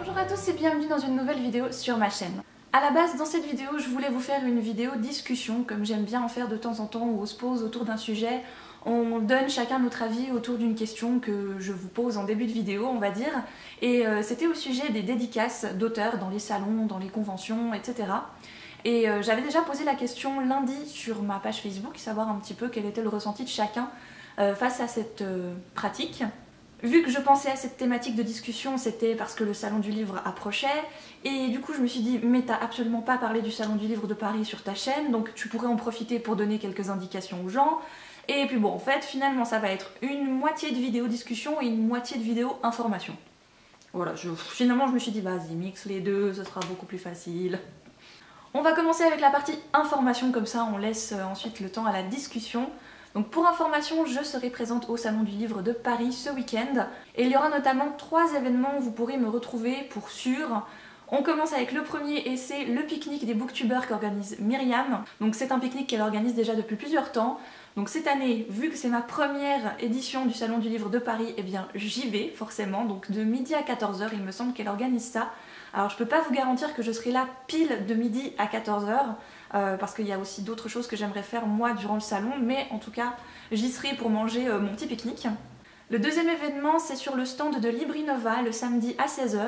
Bonjour à tous et bienvenue dans une nouvelle vidéo sur ma chaîne. A la base, dans cette vidéo, je voulais vous faire une vidéo discussion, comme j'aime bien en faire de temps en temps, où on se pose autour d'un sujet, on donne chacun notre avis autour d'une question que je vous pose en début de vidéo, on va dire. Et c'était au sujet des dédicaces d'auteurs dans les salons, dans les conventions, etc. Et j'avais déjà posé la question lundi sur ma page Facebook, savoir un petit peu quel était le ressenti de chacun face à cette pratique. Vu que je pensais à cette thématique de discussion, c'était parce que le salon du livre approchait, et du coup je me suis dit, mais t'as absolument pas parlé du salon du livre de Paris sur ta chaîne, donc tu pourrais en profiter pour donner quelques indications aux gens. Et puis bon, en fait, finalement ça va être une moitié de vidéo discussion et une moitié de vidéo information. Voilà, finalement je me suis dit, vas-y, mixe les deux, ce sera beaucoup plus facile. On va commencer avec la partie information, comme ça on laisse ensuite le temps à la discussion. Donc pour information, je serai présente au Salon du Livre de Paris ce week-end. Et il y aura notamment 3 événements où vous pourrez me retrouver pour sûr. On commence avec le premier et c'est le pique-nique des booktubers qu'organise Myriam. Donc c'est un pique-nique qu'elle organise déjà depuis plusieurs temps. Donc cette année, vu que c'est ma première édition du Salon du Livre de Paris, eh bien j'y vais forcément. Donc de midi à 14h, il me semble qu'elle organise ça. Alors je peux pas vous garantir que je serai là pile de midi à 14h. Parce qu'il y a aussi d'autres choses que j'aimerais faire moi durant le salon, mais en tout cas j'y serai pour manger mon petit pique-nique. Le deuxième événement, c'est sur le stand de Librinova le samedi à 16h.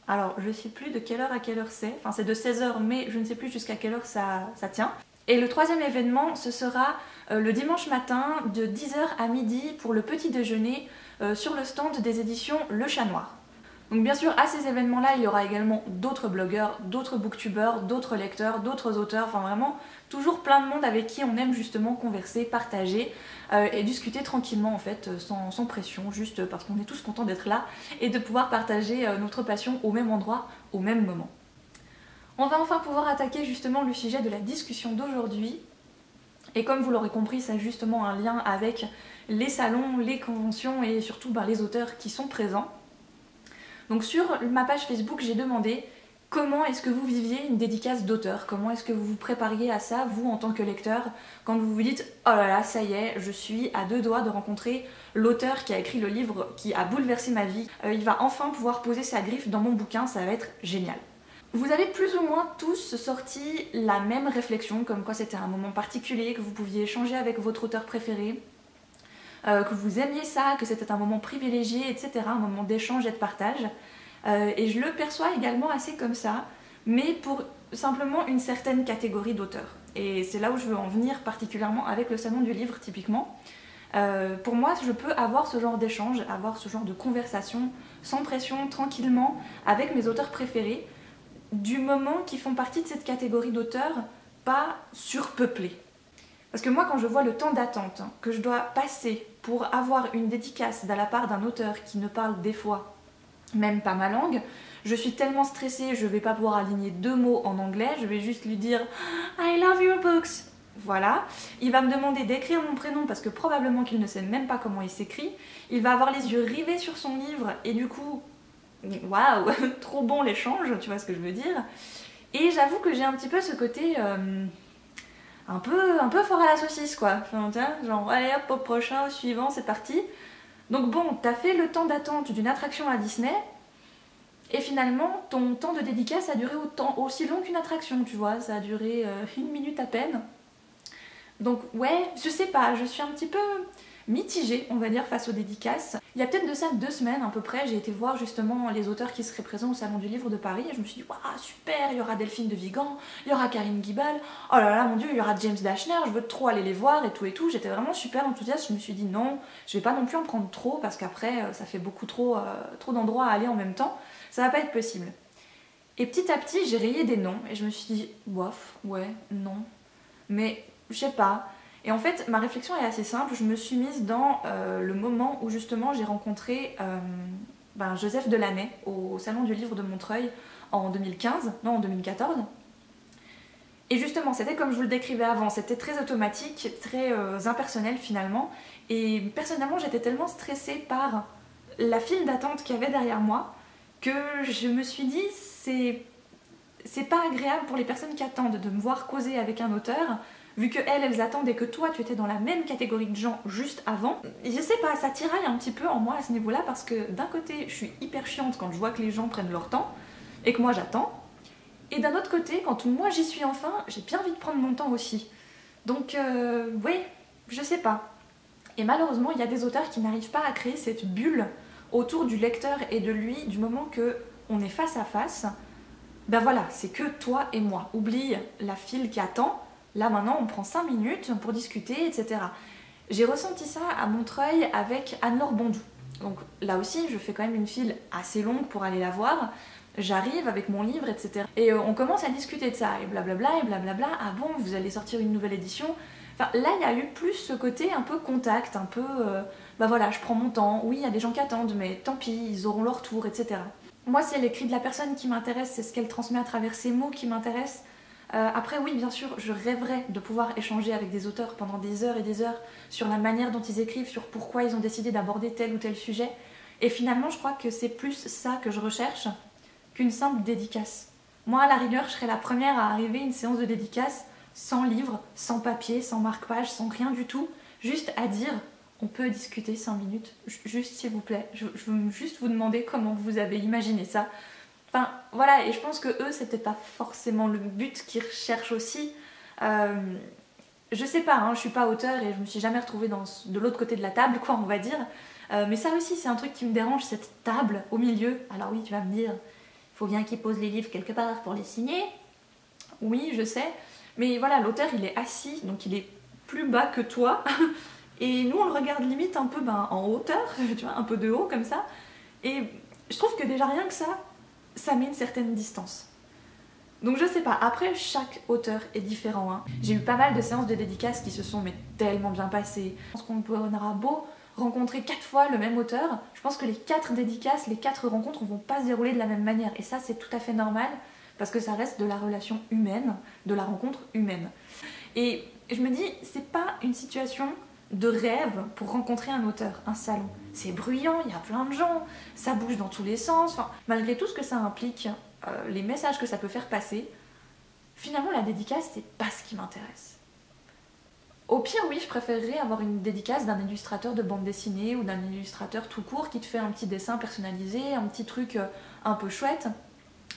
Alors je sais plus de quelle heure à quelle heure c'est, enfin c'est de 16h mais je ne sais plus jusqu'à quelle heure ça tient. Et le troisième événement, ce sera le dimanche matin de 10h à midi pour le petit déjeuner sur le stand des éditions Le Chat Noir. Donc bien sûr, à ces événements-là, il y aura également d'autres blogueurs, d'autres booktubeurs, d'autres lecteurs, d'autres auteurs, enfin vraiment toujours plein de monde avec qui on aime justement converser, partager et discuter tranquillement en fait, sans pression, juste parce qu'on est tous contents d'être là et de pouvoir partager notre passion au même endroit, au même moment. On va enfin pouvoir attaquer justement le sujet de la discussion d'aujourd'hui. Et comme vous l'aurez compris, ça a justement un lien avec les salons, les conventions et surtout les auteurs qui sont présents. Donc sur ma page Facebook, j'ai demandé comment est-ce que vous viviez une dédicace d'auteur, comment est-ce que vous vous prépariez à ça, vous en tant que lecteur, quand vous vous dites « Oh là là, ça y est, je suis à 2 doigts de rencontrer l'auteur qui a écrit le livre qui a bouleversé ma vie, il va enfin pouvoir poser sa griffe dans mon bouquin, ça va être génial ». Vous avez plus ou moins tous sorti la même réflexion, comme quoi c'était un moment particulier, que vous pouviez échanger avec votre auteur préféré, que vous aimiez ça, que c'était un moment privilégié, etc., un moment d'échange et de partage. Et je le perçois également assez comme ça, mais pour simplement une certaine catégorie d'auteurs. Et c'est là où je veux en venir particulièrement avec le salon du livre typiquement. Pour moi, je peux avoir ce genre d'échange, avoir ce genre de conversation sans pression, tranquillement, avec mes auteurs préférés, du moment qui font partie de cette catégorie d'auteurs, pas surpeuplés. Parce que moi, quand je vois le temps d'attente que je dois passer pour avoir une dédicace de la part d'un auteur qui ne parle des fois même pas ma langue, je suis tellement stressée, je vais pas pouvoir aligner 2 mots en anglais, je vais juste lui dire « I love your books ». Voilà, il va me demander d'écrire mon prénom parce que probablement qu'il ne sait même pas comment il s'écrit, il va avoir les yeux rivés sur son livre et du coup, waouh, trop bon l'échange, tu vois ce que je veux dire. Et j'avoue que j'ai un petit peu ce côté... un peu fort à la saucisse quoi, enfin, tiens, genre allez hop au prochain, au suivant, c'est parti. Donc bon, t'as fait le temps d'attente d'une attraction à Disney, et finalement ton temps de dédicace a duré aussi long qu'une attraction, tu vois, ça a duré 1 minute à peine. Donc ouais, je sais pas, je suis un petit peu mitigée, on va dire, face aux dédicaces. Il y a peut-être de ça 2 semaines à peu près, j'ai été voir justement les auteurs qui seraient présents au Salon du Livre de Paris et je me suis dit waouh super, il y aura Delphine de Vigan, il y aura Karine Guibal, oh là là mon dieu, il y aura James Dashner, je veux trop aller les voir et tout, j'étais vraiment super enthousiaste, je me suis dit non, je vais pas non plus en prendre trop parce qu'après ça fait beaucoup trop d'endroits à aller en même temps, ça va pas être possible. Et petit à petit j'ai rayé des noms et je me suis dit bof, ouais, non, mais je sais pas. Et en fait, ma réflexion est assez simple, je me suis mise dans le moment où justement j'ai rencontré Joseph Delaney au Salon du Livre de Montreuil en 2015, non en 2014. Et justement, c'était comme je vous le décrivais avant, c'était très automatique, très impersonnel finalement. Et personnellement, j'étais tellement stressée par la file d'attente qu'il y avait derrière moi que je me suis dit, c'est pas agréable pour les personnes qui attendent de me voir causer avec un auteur, vu que elles attendaient que toi tu étais dans la même catégorie de gens juste avant. Et je sais pas, ça tiraille un petit peu en moi à ce niveau-là parce que d'un côté je suis hyper chiante quand je vois que les gens prennent leur temps et que moi j'attends. Et d'un autre côté, quand moi j'y suis enfin, j'ai bien envie de prendre mon temps aussi. Donc oui, je sais pas. Et malheureusement, il y a des auteurs qui n'arrivent pas à créer cette bulle autour du lecteur et de lui du moment que on est face à face. Ben voilà, c'est que toi et moi. Oublie la file qui attend. Là maintenant, on prend 5 minutes pour discuter, etc. J'ai ressenti ça à Montreuil avec Anne-Laure Bondou. Donc là aussi, je fais quand même une file assez longue pour aller la voir. J'arrive avec mon livre, etc. Et on commence à discuter de ça, et blablabla, et blablabla. Ah bon, vous allez sortir une nouvelle édition? Enfin, là, il y a eu plus ce côté un peu contact, un peu... bah voilà, je prends mon temps. Oui, il y a des gens qui attendent, mais tant pis, ils auront leur tour, etc. Moi, c'est l'écrit de la personne qui m'intéresse, c'est ce qu'elle transmet à travers ses mots qui m'intéresse. Après, oui, bien sûr, je rêverais de pouvoir échanger avec des auteurs pendant des heures et des heures sur la manière dont ils écrivent, sur pourquoi ils ont décidé d'aborder tel ou tel sujet. Et finalement, je crois que c'est plus ça que je recherche qu'une simple dédicace. Moi, à la rigueur, je serais la première à arriver à une séance de dédicace sans livre, sans papier, sans marque-page, sans rien du tout, juste à dire on peut discuter 5 minutes, juste s'il vous plaît, je veux juste vous demander comment vous avez imaginé ça. Enfin voilà, et je pense que eux c'est peut-être pas forcément le but qu'ils recherchent aussi. Je sais pas, hein, je suis pas auteur et je me suis jamais retrouvée de l'autre côté de la table, quoi, on va dire. Mais ça aussi c'est un truc qui me dérange, cette table au milieu. Alors oui, tu vas me dire, il faut bien qu'ils posent les livres quelque part pour les signer. Oui, je sais. Mais voilà, l'auteur il est assis, donc il est plus bas que toi. Et nous on le regarde limite un peu en hauteur, tu vois, un peu de haut comme ça. Et je trouve que déjà rien que ça met une certaine distance. Donc je sais pas, après chaque auteur est différent. Hein. J'ai eu pas mal de séances de dédicaces qui se sont tellement bien passées. Je pense qu'on aura beau rencontrer 4 fois le même auteur, je pense que les 4 dédicaces, les 4 rencontres ne vont pas se dérouler de la même manière. Et ça c'est tout à fait normal. Parce que ça reste de la relation humaine, de la rencontre humaine. Et je me dis, c'est pas une situation de rêve pour rencontrer un auteur, un salon. C'est bruyant, il y a plein de gens, ça bouge dans tous les sens. Enfin, malgré tout ce que ça implique, les messages que ça peut faire passer, finalement la dédicace, c'est pas ce qui m'intéresse. Au pire, oui, je préférerais avoir une dédicace d'un illustrateur de bande dessinée ou d'un illustrateur tout court qui te fait un petit dessin personnalisé, un petit truc un peu chouette.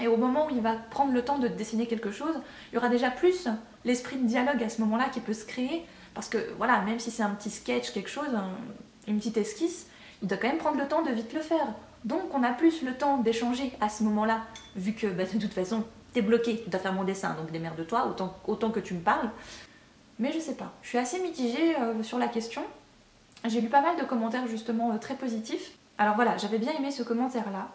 Et au moment où il va prendre le temps de dessiner quelque chose, il y aura déjà plus l'esprit de dialogue à ce moment-là qui peut se créer. Parce que voilà, même si c'est un petit sketch, quelque chose, une petite esquisse, il doit quand même prendre le temps de vite le faire. Donc on a plus le temps d'échanger à ce moment-là, vu que de toute façon, t'es bloqué, tu dois faire mon dessin, donc démerde-toi, autant que tu me parles. Mais je sais pas, je suis assez mitigée sur la question. J'ai lu pas mal de commentaires justement très positifs. Alors voilà, j'avais bien aimé ce commentaire-là.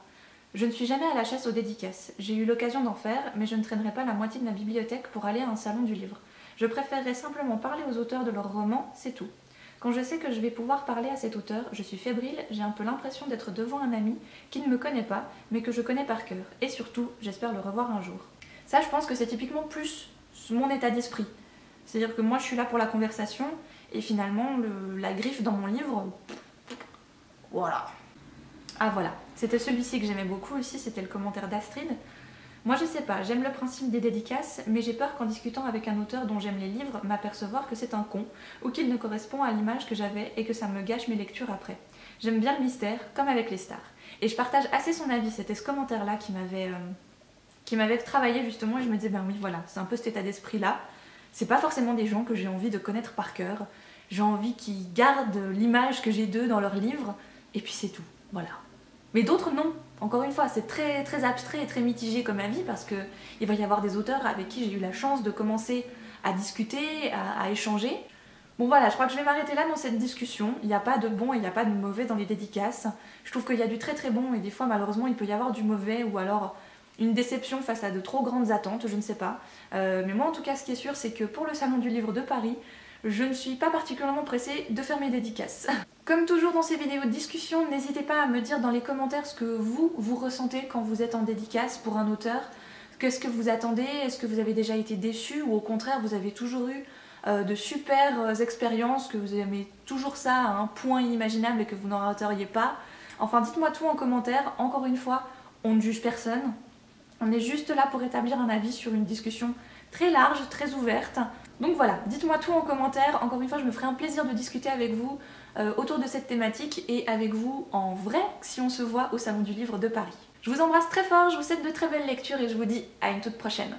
Je ne suis jamais à la chasse aux dédicaces. J'ai eu l'occasion d'en faire, mais je ne traînerai pas la moitié de ma bibliothèque pour aller à un salon du livre. Je préférerais simplement parler aux auteurs de leurs romans, c'est tout. Quand je sais que je vais pouvoir parler à cet auteur, je suis fébrile, j'ai un peu l'impression d'être devant un ami qui ne me connaît pas, mais que je connais par cœur. Et surtout, j'espère le revoir un jour. Ça, je pense que c'est typiquement plus mon état d'esprit. C'est-à-dire que moi, je suis là pour la conversation, et finalement, la griffe dans mon livre... Voilà. Ah voilà, c'était celui-ci que j'aimais beaucoup aussi, c'était le commentaire d'Astrid. Moi je sais pas, j'aime le principe des dédicaces, mais j'ai peur qu'en discutant avec un auteur dont j'aime les livres, m'apercevoir que c'est un con, ou qu'il ne correspond à l'image que j'avais et que ça me gâche mes lectures après. J'aime bien le mystère, comme avec les stars. Et je partage assez son avis, c'était ce commentaire-là qui m'avait travaillé justement, et je me disais ben oui voilà, c'est un peu cet état d'esprit-là. C'est pas forcément des gens que j'ai envie de connaître par cœur, j'ai envie qu'ils gardent l'image que j'ai d'eux dans leurs livres, et puis c'est tout, voilà. Mais d'autres non. Encore une fois, c'est très, très abstrait et très mitigé comme avis parce qu'il va y avoir des auteurs avec qui j'ai eu la chance de commencer à discuter, à échanger. Bon voilà, je crois que je vais m'arrêter là dans cette discussion. Il n'y a pas de bon et il n'y a pas de mauvais dans les dédicaces. Je trouve qu'il y a du très très bon et des fois malheureusement il peut y avoir du mauvais ou alors une déception face à de trop grandes attentes, je ne sais pas. Mais moi en tout cas ce qui est sûr c'est que pour le Salon du Livre de Paris, je ne suis pas particulièrement pressée de faire mes dédicaces. Comme toujours dans ces vidéos de discussion, n'hésitez pas à me dire dans les commentaires ce que vous ressentez quand vous êtes en dédicace pour un auteur. Qu'est-ce que vous attendez? Est-ce que vous avez déjà été déçu ou au contraire vous avez toujours eu de super expériences, que vous aimez toujours ça à un point inimaginable et que vous n'en rateriez pas? Enfin dites-moi tout en commentaire. Encore une fois, on ne juge personne. On est juste là pour établir un avis sur une discussion très large, très ouverte. Donc voilà, dites-moi tout en commentaire. Encore une fois, je me ferai un plaisir de discuter avec vous autour de cette thématique et avec vous en vrai si on se voit au Salon du Livre de Paris. Je vous embrasse très fort, je vous souhaite de très belles lectures et je vous dis à une toute prochaine.